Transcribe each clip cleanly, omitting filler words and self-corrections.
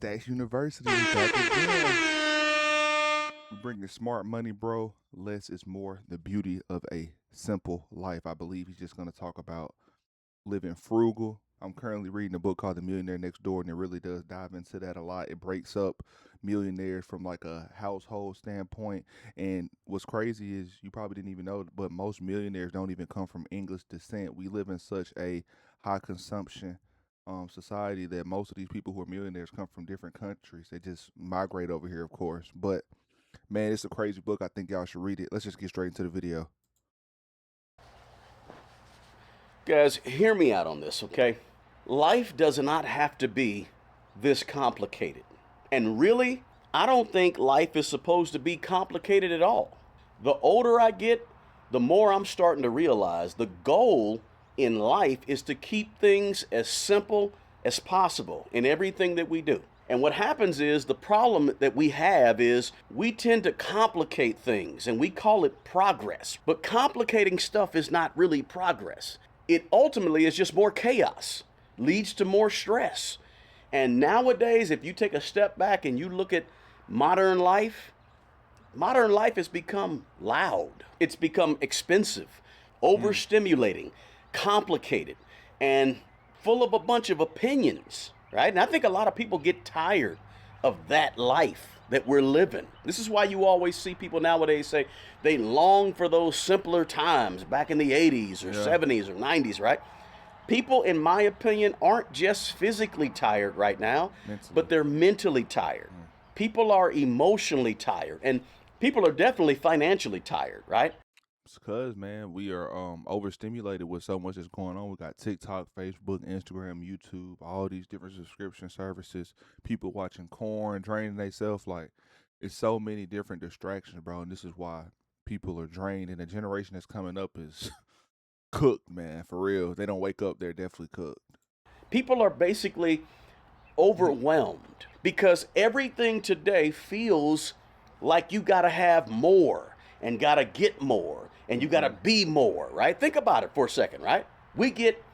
Stacks University is back again. We bring the smart money, bro. Less is more. The beauty of a simple life. I believe he's just going to talk about living frugal. I'm currently reading a book called The Millionaire Next Door, and it really does dive into that a lot. It breaks up millionaires from like a household standpoint. And what's crazy is you probably didn't even know, but most millionaires don't even come from English descent. We live in such a high consumption society that most of these people who are millionaires come from different countries. They just migrate over here, of course. But man, it's a crazy book. I think y'all should read it. Let's just get straight into the video. Guys, hear me out on this, okay? Life does not have to be this complicated. And really, I don't think life is supposed to be complicated at all. The older I get, the more I'm starting to realize the goal in life is to keep things as simple as possible in everything that we do. And what happens is the problem that we have is we tend to complicate things and we call it progress. But complicating stuff is not really progress. It ultimately is just more chaos, leads to more stress. And nowadays, if you take a step back and you look at modern life has become loud. It's become expensive, overstimulating, complicated, and full of a bunch of opinions, right? And I think a lot of people get tired of that life that we're living. This is why you always see people nowadays say they long for those simpler times back in the 80s or 70s or 90s, right? People, in my opinion, aren't just physically tired right now, but they're mentally tired. People are emotionally tired, and people are definitely financially tired, right? It's because, man, we are overstimulated with so much that's going on. We got TikTok, Facebook, Instagram, YouTube, all these different subscription services, people watching corn, draining themselves. Like, it's so many different distractions, bro. And this is why people are drained. And the generation that's coming up is cooked, man, for real. If they don't wake up, they're definitely cooked. People are basically overwhelmed because everything today feels like you got to have more and got to get more and you got to be more, right? Think about it for a second, right? We get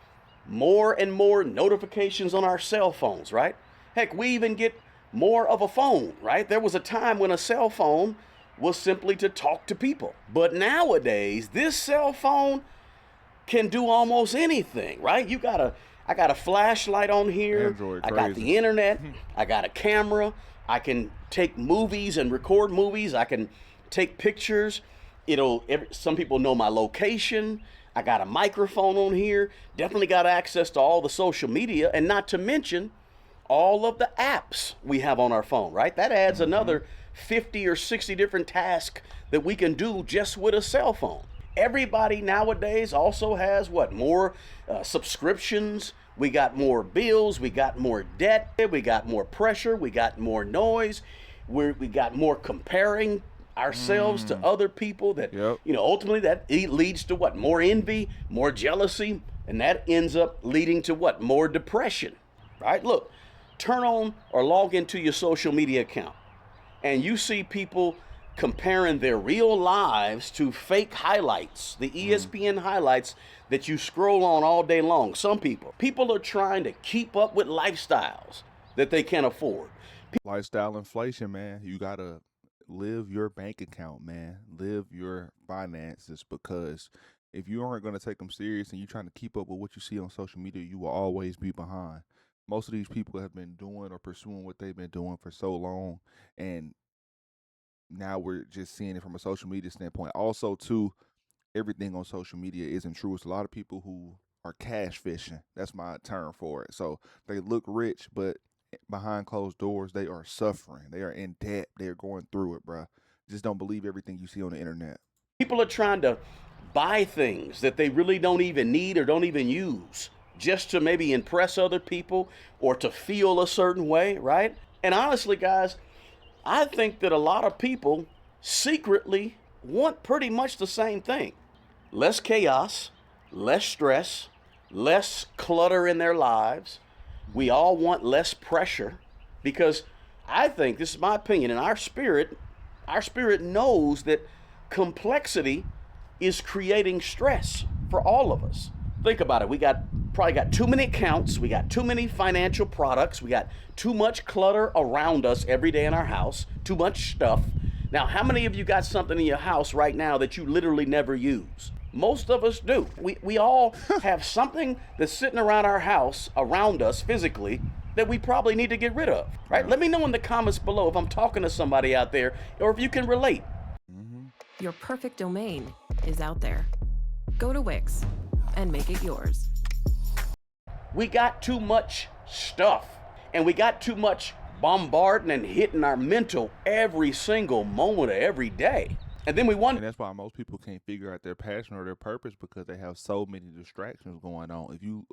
more and more notifications on our cell phones, right? Heck, we even get more of a phone, right? There was a time when a cell phone was simply to talk to people. But nowadays, this cell phone can do almost anything, right? I got a flashlight on here. Android, I got the internet. I got a camera. I can take movies and record movies. I can take pictures. Some people know my location. I got a microphone on here. Definitely got access to all the social media, and not to mention all of the apps we have on our phone, right? That adds another 50 or 60 different tasks that we can do just with a cell phone. Everybody nowadays also has more subscriptions. We got more bills. We got more debt. We got more pressure. We got more noise. We got more comparing ourselves to other people that, ultimately that leads to more envy, more jealousy, and that ends up leading to more depression, right? Look, turn on or log into your social media account and you see people comparing their real lives to fake highlights, the ESPN highlights that you scroll on all day long. Some people are trying to keep up with lifestyles that they can't afford. Lifestyle inflation, man. You got to live your bank account, man. Live your finances, because if you aren't going to take them serious and you're trying to keep up with what you see on social media, you will always be behind. Most of these people have been doing or pursuing what they've been doing for so long, and now we're just seeing it from a social media standpoint. Also, too, everything on social media isn't true. It's a lot of people who are cash fishing. That's my term for it. So they look rich, but behind closed doors, they are suffering. They are in debt. They are going through it, bruh. Just don't believe everything you see on the internet. People are trying to buy things that they really don't even need or don't even use just to maybe impress other people or to feel a certain way, right? And honestly, guys, I think that a lot of people secretly want pretty much the same thing. Less chaos, less stress, less clutter in their lives. We all want less pressure because I think, this is my opinion, and our spirit knows that complexity is creating stress for all of us. Think about it. We got probably got too many accounts, we got too many financial products, we got too much clutter around us every day in our house, too much stuff. Now, how many of you got something in your house right now that you literally never use? Most of us do. We all have something that's sitting around our house, around us physically, that we probably need to get rid of, right? Yeah. Let me know in the comments below if I'm talking to somebody out there or if you can relate. Your perfect domain is out there. Go to Wix and make it yours. We got too much stuff and we got too much bombarding and hitting our mental every single moment of every day. And then we And wonder, that's why most people can't figure out their passion or their purpose because they have so many distractions going on. If you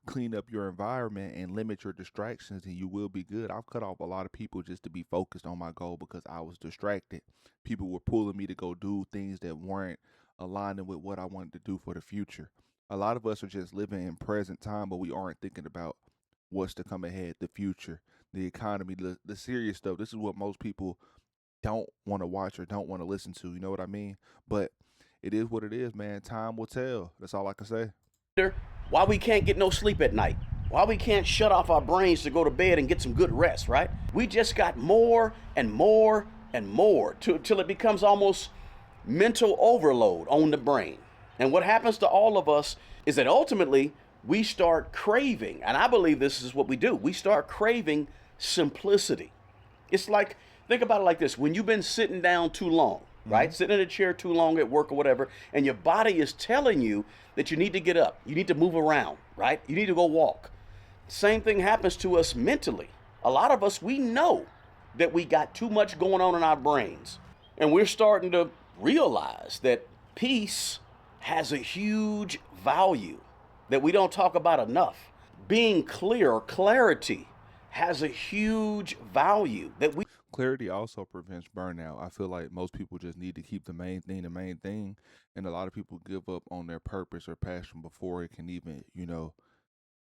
clean up your environment and limit your distractions, then you will be good. I've cut off a lot of people just to be focused on my goal because I was distracted. People were pulling me to go do things that weren't aligning with what I wanted to do for the future. A lot of us are just living in present time, but we aren't thinking about what's to come ahead, the future, the economy, the serious stuff. This is what most people don't want to watch or don't want to listen to. You know what I mean? But it is what it is, man. Time will tell. That's all I can say. why we can't get no sleep at night, why we can't shut off our brains to go to bed and get some good rest, right? We just got more and more and more till it becomes almost mental overload on the brain. And what happens to all of us is that ultimately we start craving, and I believe this is what we do, we start craving simplicity. It's like, think about it like this. When you've been sitting down too long, right? Sitting in a chair too long at work or whatever, and your body is telling you that you need to get up, you need to move around, right? You need to go walk. Same thing happens to us mentally. A lot of us, we know that we got too much going on in our brains, and we're starting to realize that peace has a huge value that we don't talk about enough. Being clear or clarity has a huge value that we Clarity also prevents burnout. I feel like most people just need to keep the main thing the main thing. And a lot of people give up on their purpose or passion before it can even,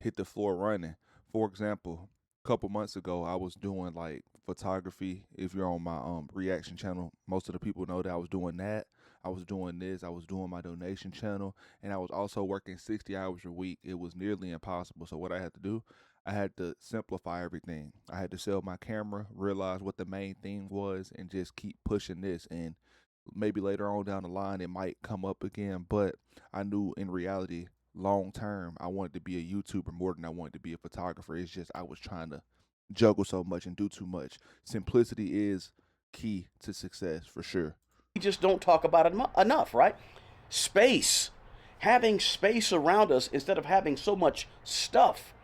hit the floor running. For example, a couple months ago, I was doing like photography. If you're on my reaction channel, most of the people know that I was doing that. I was doing this. I was doing my donation channel, and I was also working 60 hours a week. It was nearly impossible. So what I had to do, I had to simplify everything. I had to sell my camera, realize what the main thing was, and just keep pushing this. And maybe later on down the line, it might come up again. But I knew in reality, long term, I wanted to be a YouTuber more than I wanted to be a photographer. It's just I was trying to juggle so much and do too much. Simplicity is key to success for sure. just don't talk about it enough, right? Space. Having space around us instead of having so much stuff.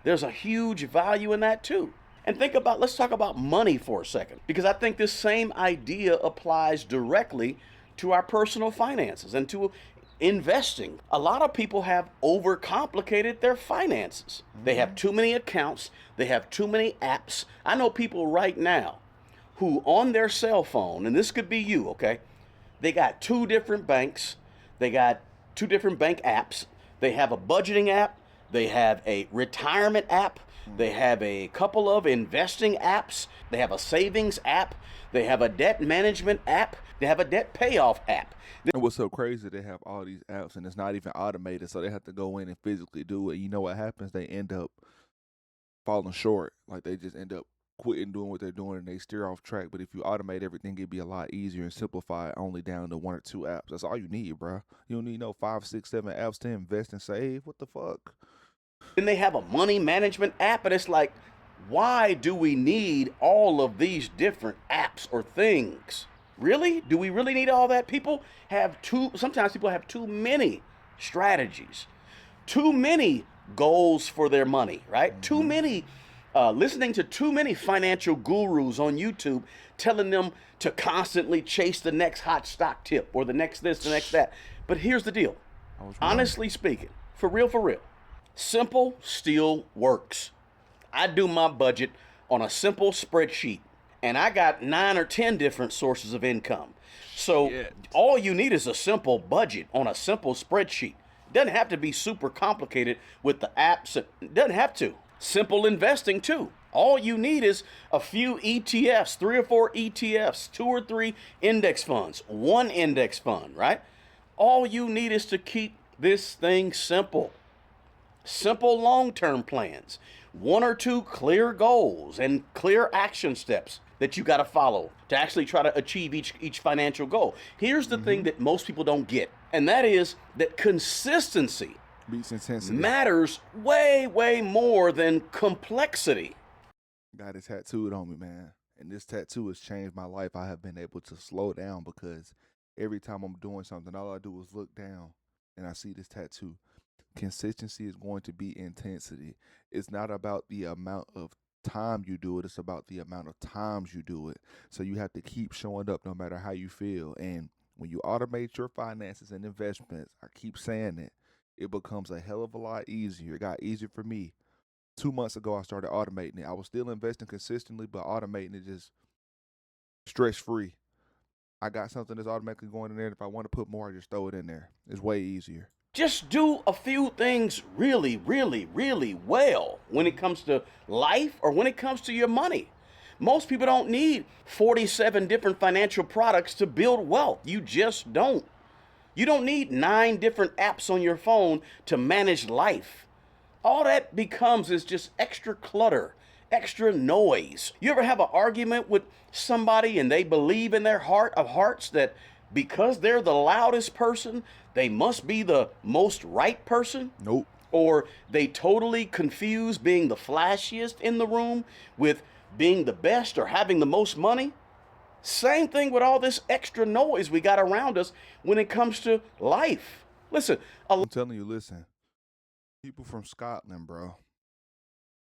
There's a huge value in that too. And let's talk about money for a second, because I think this same idea applies directly to our personal finances and to investing. A lot of people have overcomplicated their finances. They have too many accounts, they have too many apps. I know people right now who on their cell phone, and this could be you, okay? They got two different banks, they got two different bank apps. They have a budgeting app, they have a retirement app, they have a couple of investing apps, they have a savings app, they have a debt management app, they have a debt payoff app. And what's so crazy, they have all these apps and it's not even automated, so they have to go in and physically do it. You know what happens? They end up falling short. Like they just end up quitting doing what they're doing and they steer off track. But if you automate everything, it'd be a lot easier and simplify it only down to one or two apps. That's all you need, bro. You don't need no 5, 6, 7 apps to invest and save. What the fuck? Then they have a money management app, and it's like, why do we need all of these different apps or things? Really? Do we really need all that? Sometimes people have too many strategies, too many goals for their money, right? Too many, listening to too many financial gurus on YouTube telling them to constantly chase the next hot stock tip or the next this, the next that. But here's the deal. Honestly speaking, for real, simple still works. I do my budget on a simple spreadsheet, and I got 9 or 10 different sources of income. So all you need is a simple budget on a simple spreadsheet. It doesn't have to be super complicated with the apps. It doesn't have to. Simple investing too. All you need is a few ETFs, 3 or 4 ETFs, 2 or 3 index funds, 1 index fund, right? All you need is to keep this thing simple. simple long-term plans, one or two clear goals and clear action steps that you got to follow to actually try to achieve each financial goal. Here's the thing that most people don't get, and that is that consistency Beats intensity. matters way, way more than complexity. Got it tattooed on me, man. And this tattoo has changed my life. I have been able to slow down because every time I'm doing something, all I do is look down and I see this tattoo. Consistency is going to be intensity. It's not about the amount of time you do it, it's about the amount of times you do it. So you have to keep showing up no matter how you feel. And when you automate your finances and investments, I keep saying it becomes a hell of a lot easier. It got easier for me. 2 months ago, I started automating it. I was still investing consistently, but automating it just stress free. I got something that's automatically going in there. If I want to put more, I just throw it in there. It's way easier. Just do a few things really, really, really well when it comes to life or when it comes to your money. Most people don't need 47 different financial products to build wealth. You just don't. You don't need 9 different apps on your phone to manage life. All that becomes is just extra clutter, extra noise. You ever have an argument with somebody and they believe in their heart of hearts that because they're the loudest person, they must be the most right person? Nope. Or they totally confuse being the flashiest in the room with being the best or having the most money? Same thing with all this extra noise we got around us when it comes to life. Listen, I'm telling you, listen. People from Scotland, bro,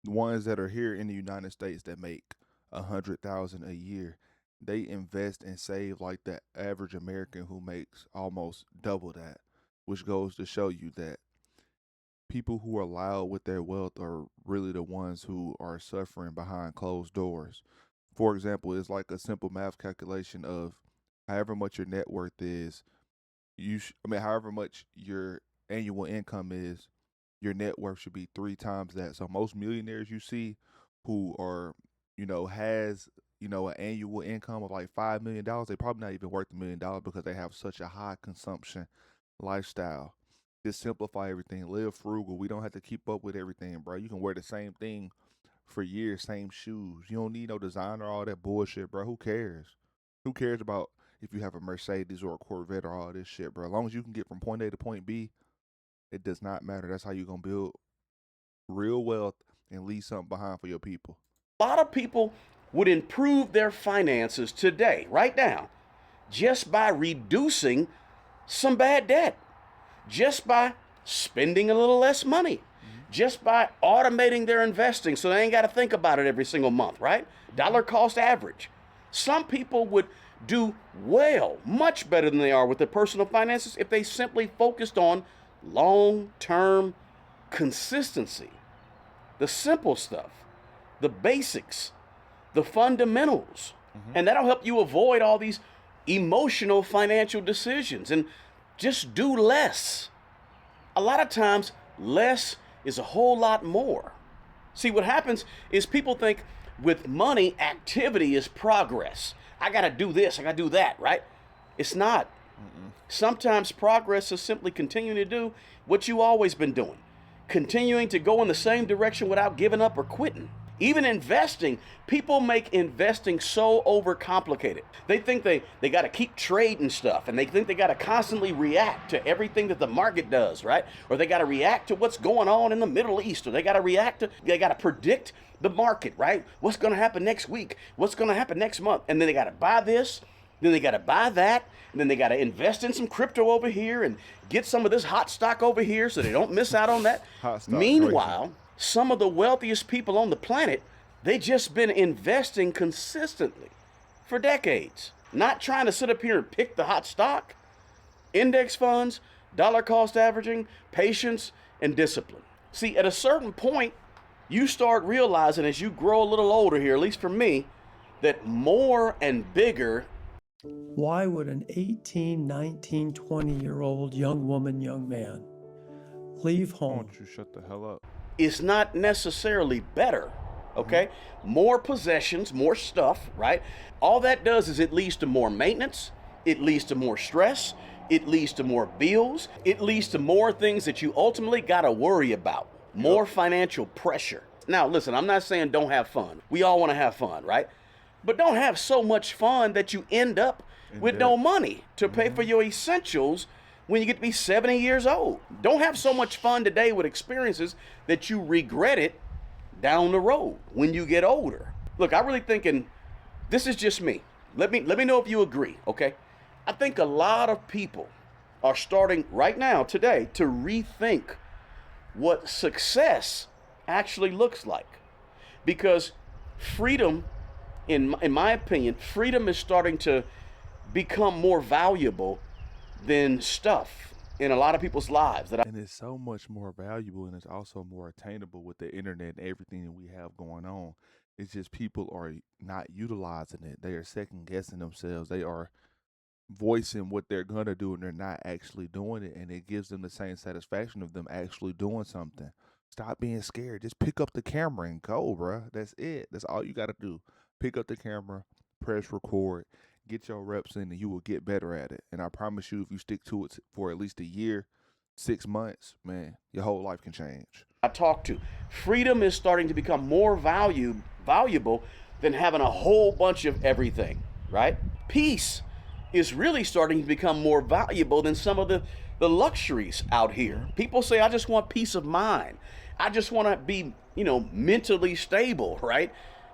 the ones that are here in the United States that make 100,000 a year, they invest and save like the average American who makes almost double that, which goes to show you that people who are loud with their wealth are really the ones who are suffering behind closed doors. For example, it's like a simple math calculation of however much your net worth is, however much your annual income is, your net worth should be 3 times that. So most millionaires you see who are, has, an annual income of like $5 million, they probably not even worth $1 million because they have such a high consumption lifestyle. Just simplify everything. Live frugal. We don't have to keep up with everything, bro. You can wear the same thing for years, same shoes. You don't need no designer, all that bullshit, bro. Who cares? Who cares about if you have a Mercedes or a Corvette or all this shit, bro? As long as you can get from point A to point B, it does not matter. That's how you're going to build real wealth and leave something behind for your people. a lot of people would improve their finances today, right now, just by reducing some bad debt, just by spending a little less money, just by automating their investing so they ain't got to think about it every single month, right? Dollar cost average. Some people would do well, much better than they are with their personal finances if they simply focused on long-term consistency, the simple stuff, the basics, the fundamentals. And that'll help you avoid all these emotional financial decisions and just do less. A lot of times, less is a whole lot more. See, what happens is people think with money, activity is progress. I got to do this, I got to do that, right? It's not. Sometimes progress is simply continuing to do what you always been doing, continuing to go in the same direction without giving up or quitting. Even investing, people make investing so overcomplicated. They think they got to keep trading stuff, and they think they got to constantly react to everything that the market does, right? Or they got to react to what's going on in the Middle East, or they got to predict the market, right? What's going to happen next week? What's going to happen next month? And then they got to buy this, then they got to buy that, and then they got to invest in some crypto over here and get some of this hot stock over here so they don't miss out on that. Hot stock Meanwhile, some of the wealthiest people on the planet, they just been investing consistently for decades, not trying to sit up here and pick the hot stock. Index funds, dollar cost averaging, patience, and discipline. See, at a certain point, you start realizing as you grow a little older here, at least for me, that more and bigger. Why would an 18, 19, 20-year-old young woman, young man leave Why home? don't you shut the hell up? Is not necessarily better, okay? More possessions, more stuff, right? All that does is it leads to more maintenance, it leads to more stress, it leads to more bills, it leads to more things that you ultimately got to worry about. more financial pressure. Now, listen, I'm not saying don't have fun. We all want to have fun, right? But don't have so much fun that you end up with no money to pay for your essentials when you get to be 70 years old. Don't have so much fun today with experiences that you regret it down the road when you get older. Look, I really thinking this is just me. Let me know if you agree, okay? I think a lot of people are starting right now, today, to rethink what success actually looks like. Because freedom, in my opinion, freedom is starting to become more valuable than stuff in a lot of people's lives. And it's so much more valuable, and it's also more attainable with the internet and everything that we have going on. It's just people are not utilizing it. They are second guessing themselves. They are voicing what they're gonna do, and they're not actually doing it, and it gives them the same satisfaction of them actually doing something. Stop being scared. Just pick up the camera and go, bruh. That's it. That's all you gotta do. Pick up the camera, press record, get your reps in, and you will get better at it. And I promise you, if you stick to it for at least a year, 6 months, man, your whole life can change. I talk to, freedom is starting to become more valuable than having a whole bunch of everything, right? Peace is really starting to become more valuable than some of the luxuries out here. People say, I just want peace of mind. I just want to be, mentally stable, right?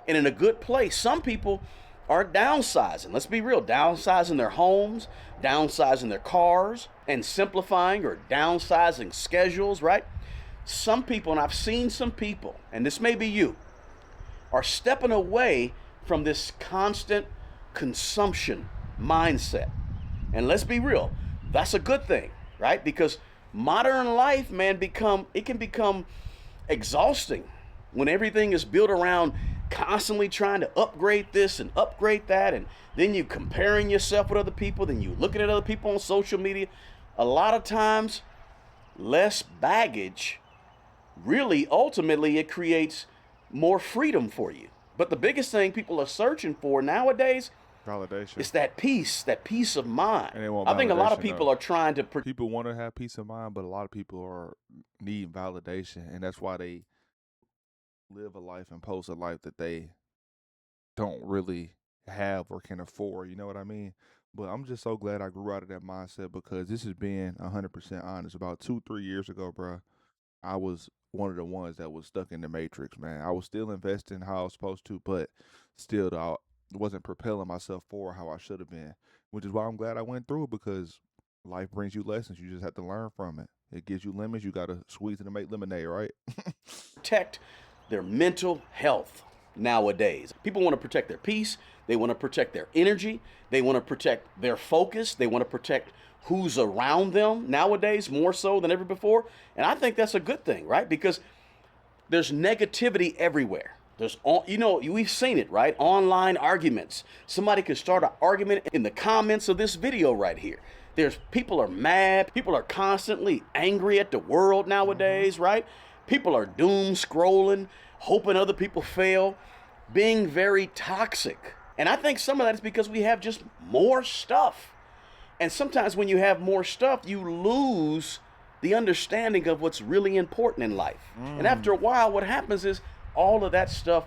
And in a good place. Some people are downsizing. Let's be real, downsizing their homes, downsizing their cars, and simplifying or downsizing schedules, right? Some people, and I've seen some people, and this may be you, are stepping away from this constant consumption mindset. And let's be real, that's a good thing, right? Because modern life, man, it can become exhausting when everything is built around constantly trying to upgrade this and upgrade that, and then you comparing yourself with other people, then you looking at other people on social media. A lot of times, less baggage, really, ultimately, it creates more freedom for you. But the biggest thing people are searching for nowadays Validation. is that peace of mind. And they want I think a lot of validation, people though. are trying to People want to have peace of mind, but a lot of people are need validation, and that's why they live a life and post a life that they don't really have or can afford. You know what I mean? But I'm just so glad I grew out of that mindset, because this is being 100% honest. About 2-3 years ago, bro, I was one of the ones that was stuck in the matrix, man. I was still investing how I was supposed to, but still, I wasn't propelling myself forward how I should have been, which is why I'm glad I went through it, because life brings you lessons. You just have to learn from it. It gives you lemons. You got to squeeze it to make lemonade, right? protect their mental health nowadays. People want to protect their peace. They want to protect their energy. They want to protect their focus. They want to protect who's around them nowadays more so than ever before. And I think that's a good thing, right? Because there's negativity everywhere. We've seen it, right? Online arguments. Somebody could start an argument in the comments of this video right here. People are mad. People are constantly angry at the world nowadays, right? People are doom scrolling, hoping other people fail, being very toxic. And I think some of that is because we have just more stuff. And sometimes when you have more stuff, you lose the understanding of what's really important in life. And after a while, what happens is all of that stuff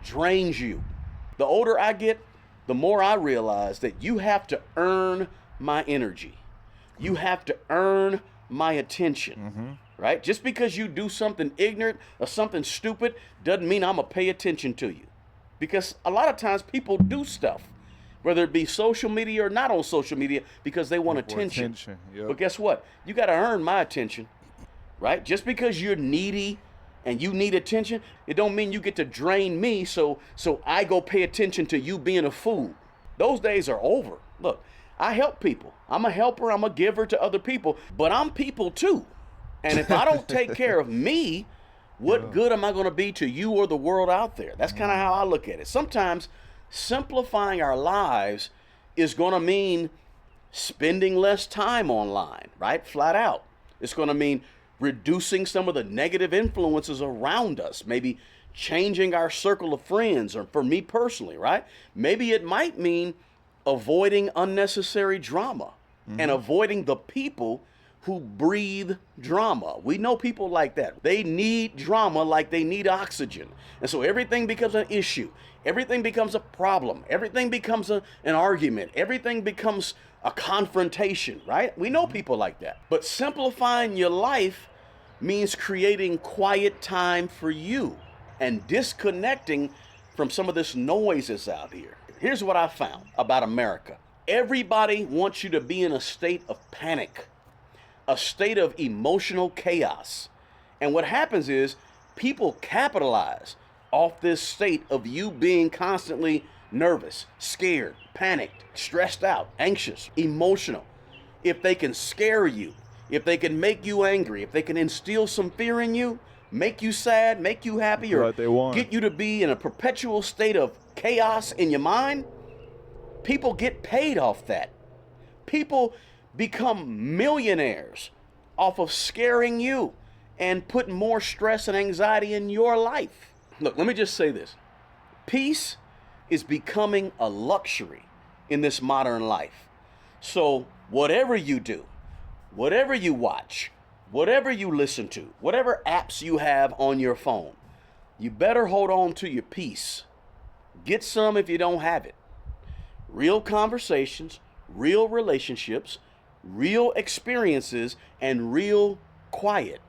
drains you. The older I get, the more I realize that you have to earn my energy. You have to earn my attention, right? Just because you do something ignorant or something stupid doesn't mean I'm going to pay attention to you. Because a lot of times people do stuff, whether it be social media or not on social media, because they want attention. Yep. But guess what? You got to earn my attention, right? Just because you're needy and you need attention, it don't mean you get to drain me so I go pay attention to you being a fool. Those days are over. Look, I help people. I'm a helper. I'm a giver to other people, but I'm people too. And if I don't take care of me, what good am I going to be to you or the world out there? That's kind of how I look at it. Sometimes simplifying our lives is going to mean spending less time online, right? Flat out. It's going to mean reducing some of the negative influences around us, maybe changing our circle of friends, or for me personally, right? Maybe it might mean avoiding unnecessary drama and avoiding the people who breathe drama. We know people like that. They need drama like they need oxygen. And so everything becomes an issue. Everything becomes a problem. Everything becomes an argument. Everything becomes a confrontation, right? We know people like that. But simplifying your life means creating quiet time for you and disconnecting from some of this noise that's out here. Here's what I found about America. Everybody wants you to be in a state of panic, a state of emotional chaos. And what happens is people capitalize off this state of you being constantly nervous, scared, panicked, stressed out, anxious, emotional. If they can scare you, if they can make you angry, if they can instill some fear in you, make you sad, make you happy, or What they want. get you to be in a perpetual state of chaos in your mind, people get paid off that. People become millionaires off of scaring you and putting more stress and anxiety in your life. Look, let me just say this. Peace is becoming a luxury in this modern life. So whatever you do, whatever you watch, whatever you listen to, whatever apps you have on your phone, you better hold on to your peace. Get some if you don't have it. Real conversations, real relationships, real experiences, and real quiet.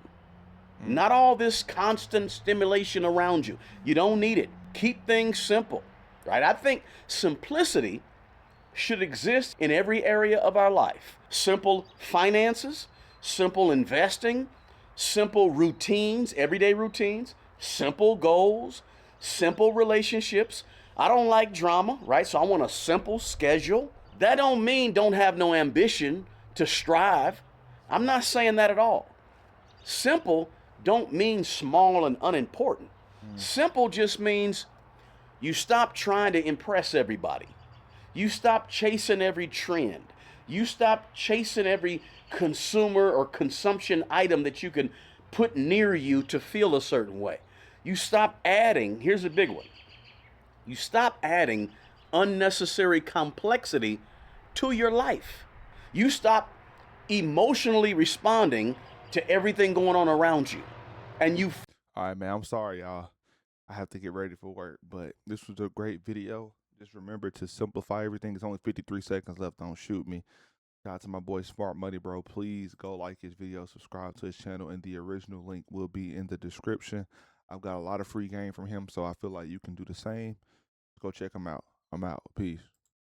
Not all this constant stimulation around you. You don't need it. Keep things simple, right? I think simplicity should exist in every area of our life. Simple finances, simple investing, simple routines, everyday routines, simple goals, simple relationships. I don't like drama, right? So I want a simple schedule. That don't mean don't have no ambition to strive. I'm not saying that at all. Simple don't mean small and unimportant. Simple just means you stop trying to impress everybody. You stop chasing every trend. You stop chasing every consumer or consumption item that you can put near you to feel a certain way. You stop adding, here's a big one. You stop adding unnecessary complexity to your life. You stop emotionally responding to everything going on around you. And you All right, man. I'm sorry, y'all. I have to get ready for work, but this was a great video. Just remember to simplify everything. It's only 53 seconds left. Don't shoot me. Shout out to my boy Smart Money Bro. Please go like his video, subscribe to his channel, and the original link will be in the description. I've got a lot of free game from him, so I feel like you can do the same. Go check him out. I'm out. Peace.